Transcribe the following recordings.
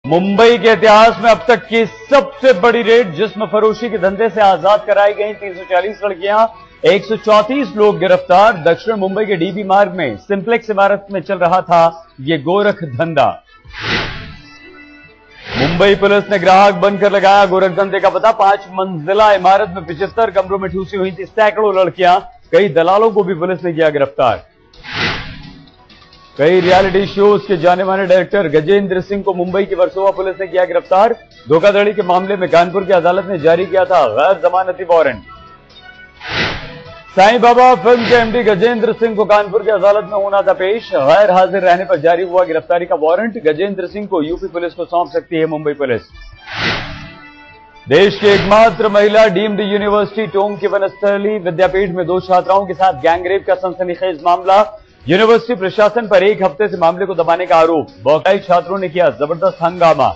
मुंबई के इतिहास में अब तक की सबसे बड़ी रेड, जिस्म फरोशी के धंधे से आजाद कराई गई 340 लड़कियां, 134 लोग गिरफ्तार। दक्षिण मुंबई के डीबी मार्ग में सिंप्लेक्स इमारत में चल रहा था ये गोरख धंधा। मुंबई पुलिस ने ग्राहक बनकर लगाया गोरख धंधे का पता। 5 मंजिला इमारत में 75 कमरों में ठूसी हुई थी सैकड़ों लड़कियां। कई दलालों को भी पुलिस ने किया गिरफ्तार। कई रियलिटी शोज के जाने माने डायरेक्टर गजेंद्र सिंह को मुंबई की वर्सोवा पुलिस ने किया गिरफ्तार। धोखाधड़ी के मामले में कानपुर की अदालत ने जारी किया था गैर जमानती वारंट। साईं बाबा फिल्म के एमडी गजेंद्र सिंह को कानपुर की अदालत में होना था पेश। गैर हाजिर रहने पर जारी हुआ गिरफ्तारी का वारंट। गजेंद्र सिंह को यूपी पुलिस को सौंप सकती है मुंबई पुलिस। देश की एकमात्र महिला डीम्ड यूनिवर्सिटी टोंक की वनस्थली विद्यापीठ में 2 छात्राओं के साथ गैंगरेप का सनसनीखेज मामला। यूनिवर्सिटी प्रशासन पर 1 हफ्ते से मामले को दबाने का आरोप। बौखाई छात्रों ने किया जबरदस्त हंगामा।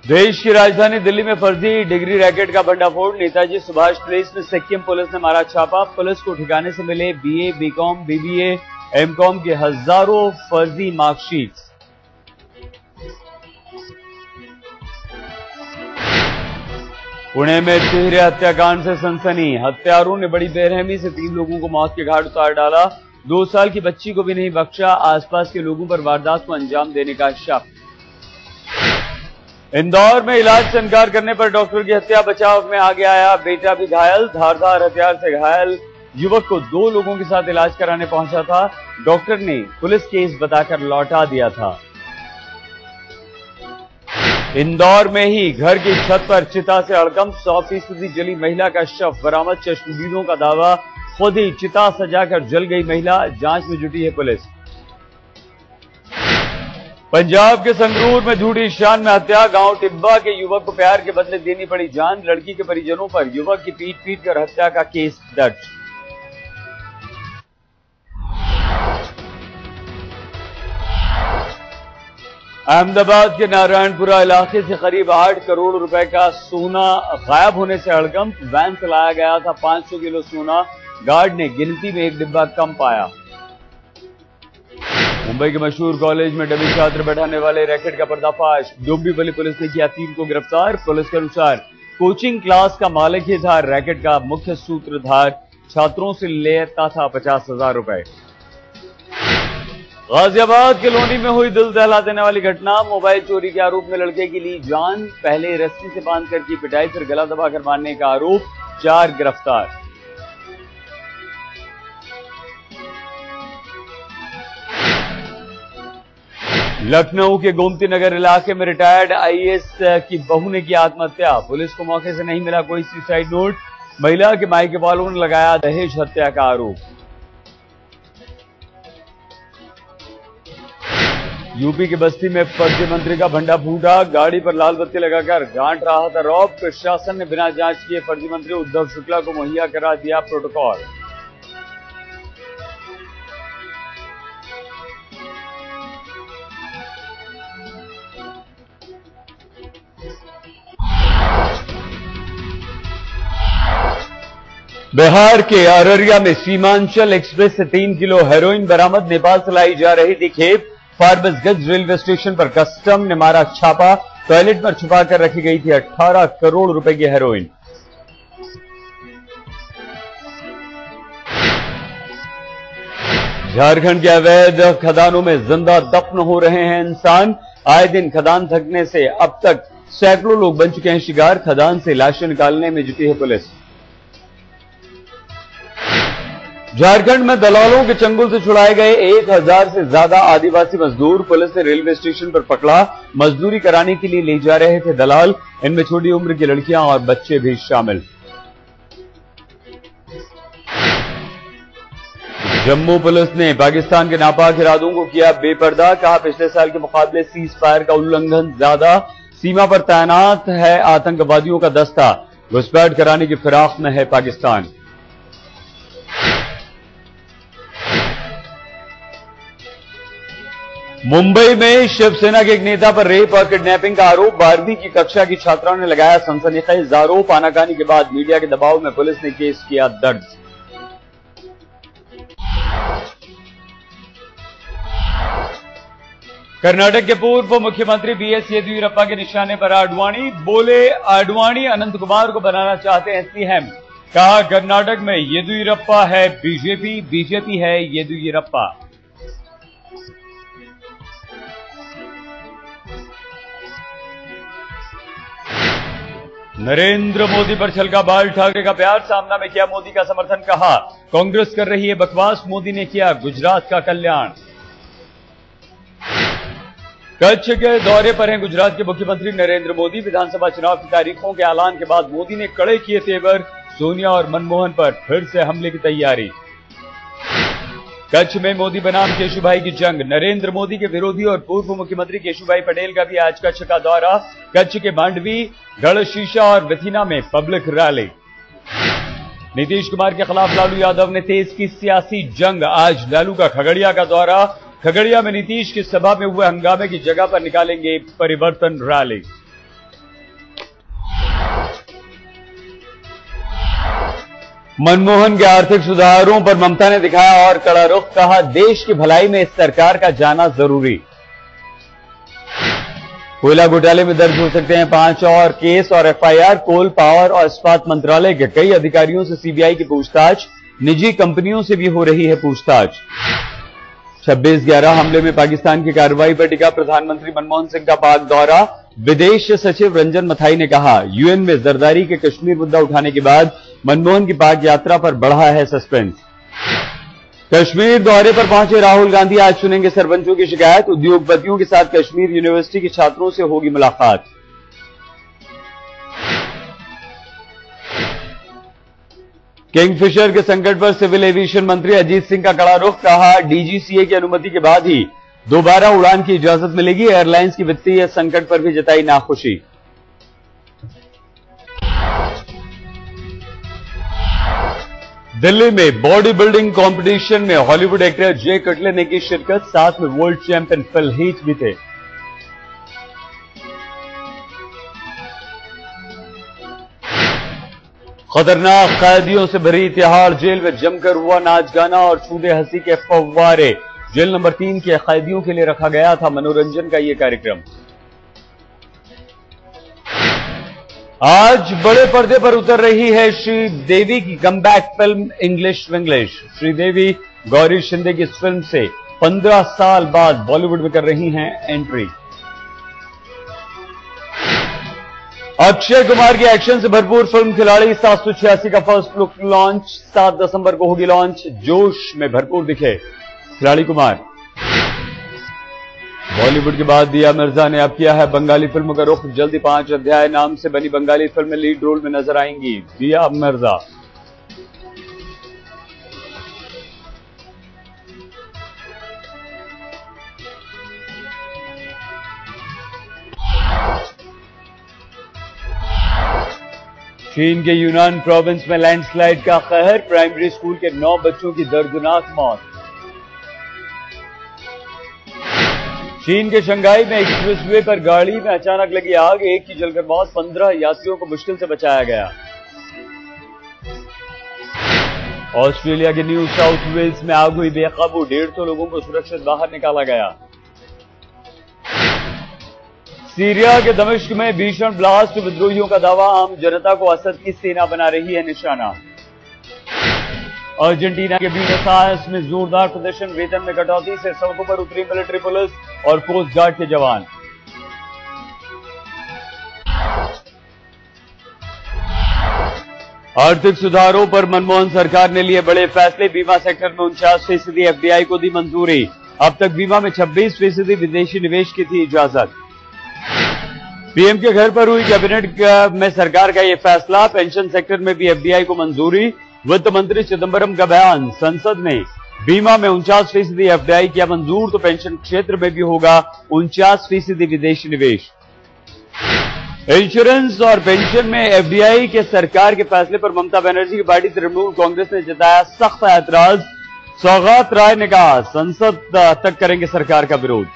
देश की राजधानी दिल्ली में फर्जी डिग्री रैकेट का भंडाफोड़। नेताजी सुभाष प्लेस में सिक्किम पुलिस ने मारा छापा। पुलिस को ठिकाने से मिले बीए, बीकॉम, बीबीए, एमकॉम के हजारों फर्जी मार्कशीट। पुणे में तिहरे हत्याकांड से सनसनी। हत्यारों ने बड़ी बेरहमी से 3 लोगों को मौत के घाट उतार डाला। 2 साल की बच्ची को भी नहीं बख्शा। आसपास के लोगों पर वारदात को अंजाम देने का शक। इंदौर में इलाज से इनकार करने पर डॉक्टर की हत्या। बचाव में आगे आया बेटा भी घायल। धारदार हथियार से घायल युवक को 2 लोगों के साथ इलाज कराने पहुंचा था। डॉक्टर ने पुलिस केस बताकर लौटा दिया था। इंदौर में ही घर की छत पर चिता से हड़कंप। 100% जली महिला का शव बरामद। चश्मदीदों का दावा, खुद ही चिता सजाकर जल गई महिला। जांच में जुटी है पुलिस। पंजाब के संगरूर में झूठी शान में हत्या। गांव टिब्बा के युवक को प्यार के बदले देनी पड़ी जान। लड़की के परिजनों पर युवक की पीट कर हत्या का केस दर्ज। अहमदाबाद के नारायणपुरा इलाके से करीब 8 करोड़ रुपए का सोना गायब होने से हड़कंप। वैन से लाया गया था 500 किलो सोना। गार्ड ने गिनती में 1 डिब्बा कम पाया। मुंबई के मशहूर कॉलेज में डमी छात्र बैठाने वाले रैकेट का पर्दाफाश। डोंबिवली पुलिस ने किया 3 को गिरफ्तार। पुलिस के अनुसार कोचिंग क्लास का मालिक ही था रैकेट का मुख्य सूत्रधार। छात्रों से लेता था 50,000 रुपए। गाजियाबाद के लोनी में हुई दिल दहला देने वाली घटना। मोबाइल चोरी के आरोप में लड़के की ली जान। पहले रस्सी से बांधकर की पिटाई, फिर गला दबाकर मारने का आरोप। 4 गिरफ्तार। लखनऊ के गोमती नगर इलाके में रिटायर्ड आईएएस की बहू ने की आत्महत्या। पुलिस को मौके से नहीं मिला कोई सुसाइड नोट। महिला के मायके वालों ने लगाया दहेज हत्या का आरोप। यूपी के बस्ती में फर्जी मंत्री का भंडा फूटा। गाड़ी पर लाल बत्ती लगाकर गांठ रहा था रौब। प्रशासन ने बिना जांच किए फर्जी मंत्री उद्धव शुक्ला को मुहैया करा दिया प्रोटोकॉल। बिहार के अररिया में सीमांचल एक्सप्रेस से 3 किलो हेरोइन बरामद। नेपाल से लाई जा रही थी खेप। फारबिसगंज रेलवे स्टेशन पर कस्टम ने मारा छापा। टॉयलेट पर छुपाकर रखी गई थी 18 करोड़ रुपए की हेरोइन। झारखंड के अवैध खदानों में जिंदा दफन हो रहे हैं इंसान। आए दिन खदान थकने से अब तक सैकड़ों लोग बन चुके हैं शिकार। खदान से लाशें निकालने में जुटी है पुलिस। झारखंड में दलालों के चंगुल से छुड़ाए गए 1000 से ज्यादा आदिवासी मजदूर। पुलिस ने रेलवे स्टेशन पर पकड़ा। मजदूरी कराने के लिए ले जा रहे थे दलाल। इनमें छोटी उम्र की लड़कियां और बच्चे भी शामिल। जम्मू पुलिस ने पाकिस्तान के नापाक इरादों को किया बेपर्दा। कहा पिछले साल के मुकाबले सीज फायर का उल्लंघन ज्यादा। सीमा पर तैनात है आतंकवादियों का दस्ता। घुसपैठ कराने की फिराक में है पाकिस्तान। मुंबई में शिवसेना के एक नेता पर रेप और किडनैपिंग का आरोप। 12वीं की कक्षा की छात्राओं ने लगाया सनसनीखेज आरोप। आनाकानी के बाद मीडिया के दबाव में पुलिस ने केस किया दर्ज। कर्नाटक के पूर्व मुख्यमंत्री बीएस येदियुरप्पा के निशाने पर आडवाणी बोले, आडवाणी अनंत कुमार को बनाना चाहते हैं सीएम। कहा, कर्नाटक में येदियुरप्पा है बीजेपी, बीजेपी है येदियुरप्पा। नरेंद्र मोदी पर छलका बाल ठाकरे का प्यार, सामना में किया मोदी का समर्थन। कहा, कांग्रेस कर रही है बकवास, मोदी ने किया गुजरात का कल्याण। कच्छ के दौरे पर हैं गुजरात के मुख्यमंत्री नरेंद्र मोदी। विधानसभा चुनाव की तारीखों के ऐलान के बाद मोदी ने कड़े किए तेवर, सोनिया और मनमोहन पर फिर से हमले की तैयारी। कच्छ में मोदी बनाम केशुभाई की जंग, नरेंद्र मोदी के विरोधी और पूर्व मुख्यमंत्री केशुभाई पटेल का भी आज कच्छ का दौरा। कच्छ के मांडवी, गढ़शीशा और बेथीना में पब्लिक रैली। नीतीश कुमार के खिलाफ लालू यादव ने तेज की सियासी जंग, आज लालू का खगड़िया का दौरा। खगड़िया में नीतीश की सभा में हुए हंगामे की जगह पर निकालेंगे परिवर्तन रैली। मनमोहन के आर्थिक सुधारों पर ममता ने दिखाया और कड़ा रुख। कहा, देश की भलाई में इस सरकार का जाना जरूरी। कोयला घोटाले में दर्ज हो सकते हैं 5 और केस और एफआईआर। कोल, पावर और इस्पात मंत्रालय के कई अधिकारियों से सीबीआई की पूछताछ। निजी कंपनियों से भी हो रही है पूछताछ। 26/11 हमले में पाकिस्तान की कार्रवाई पर टिका प्रधानमंत्री मनमोहन सिंह का पाक दौरा। विदेश सचिव रंजन मथाई ने कहा, यूएन में जरदारी के कश्मीर मुद्दा उठाने के बाद मनमोहन की पाक यात्रा पर बढ़ा है सस्पेंस। कश्मीर दौरे पर पहुंचे राहुल गांधी, आज सुनेंगे सरपंचों की शिकायत। उद्योगपतियों के साथ कश्मीर यूनिवर्सिटी के छात्रों से होगी मुलाकात। किंगफिशर के संकट पर सिविल एविएशन मंत्री अजीत सिंह का कड़ा रुख। कहा, डीजीसीए की अनुमति के बाद ही दोबारा उड़ान की इजाजत मिलेगी। एयरलाइंस की वित्तीय संकट पर भी जताई नाखुशी। दिल्ली में बॉडी बिल्डिंग कंपटीशन में हॉलीवुड एक्टर जे कटले ने की शिरकत, साथ में वर्ल्ड चैंपियन फिल हीथ भी थे। खतरनाक कैदियों से भरी तिहाड़ जेल में जमकर हुआ नाच गाना और छूदे हंसी के फव्वारे। जेल नंबर 3 के कैदियों के लिए रखा गया था मनोरंजन का यह कार्यक्रम। आज बड़े पर्दे पर उतर रही है श्रीदेवी की comeback film English Vinglish. Sridevi Gauri Shinde की इस फिल्म से 15 साल बाद बॉलीवुड में कर रही हैं एंट्री। अक्षय कुमार की एक्शन से भरपूर फिल्म खिलाड़ी 786 का फर्स्ट लुक लॉन्च, 7 दिसंबर को होगी लॉन्च। जोश में भरपूर दिखे खिलाड़ी कुमार। बॉलीवुड के बाद दिया मिर्जा ने अब किया है बंगाली फिल्मों का रुख। जल्दी 5 अध्याय नाम से बनी बंगाली फिल्म में लीड रोल में नजर आएंगी दिया मिर्जा। चीन के यूनान प्रोविंस में लैंडस्लाइड का कहर, प्राइमरी स्कूल के 9 बच्चों की दर्दनाक मौत। चीन के शंघाई में एक्सप्रेसवे पर गाड़ी में अचानक लगी आग, एक की जलकर मौत, 15 यात्रियों को मुश्किल से बचाया गया। ऑस्ट्रेलिया के न्यू साउथ वेल्स में आग हुई बेकाबू, 150 लोगों को सुरक्षित बाहर निकाला गया। सीरिया के दमिश्क में भीषण ब्लास्ट, विद्रोहियों का दावा, आम जनता को असद की सेना बना रही है निशाना। अर्जेंटीना के ब्यूनस आयर्स में जोरदार प्रदर्शन, वेतन में कटौती से सड़कों पर उतरी मिलिट्री पुलिस और कोस्ट गार्ड के जवान। आर्थिक सुधारों पर मनमोहन सरकार ने लिए बड़े फैसले, बीमा सेक्टर में 49% एफडीआई को दी मंजूरी। अब तक बीमा में 26% विदेशी निवेश की थी इजाजत। पीएम के घर पर हुई कैबिनेट में सरकार का यह फैसला, पेंशन सेक्टर में भी एफडीआई को मंजूरी। वित्त मंत्री चिदंबरम का बयान, संसद ने बीमा में 49% एफडीआई किया मंजूर, तो पेंशन क्षेत्र में भी होगा 49% विदेशी निवेश। इंश्योरेंस और पेंशन में एफडीआई के सरकार के फैसले पर ममता बनर्जी की पार्टी तृणमूल कांग्रेस ने जताया सख्त ऐतराज। सौगात राय ने कहा, संसद तक करेंगे सरकार का विरोध।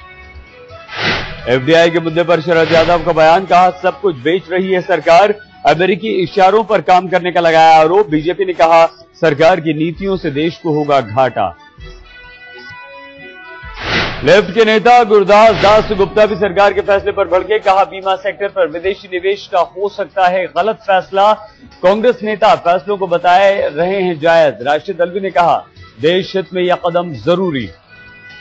एफडीआई के मुद्दे पर शरद यादव का बयान, कहा सब कुछ बेच रही है सरकार, अमेरिकी इशारों पर काम करने का लगाया आरोप। बीजेपी ने कहा सरकार की नीतियों से देश को होगा घाटा। लेफ्ट के नेता गुरदास दास गुप्ता भी सरकार के फैसले पर भड़के, कहा बीमा सेक्टर पर विदेशी निवेश का हो सकता है गलत फैसला। कांग्रेस नेता फैसलों को बताए रहे हैं जायज। राष्ट्रीय दल भी ने कहा देश हित में यह कदम जरूरी।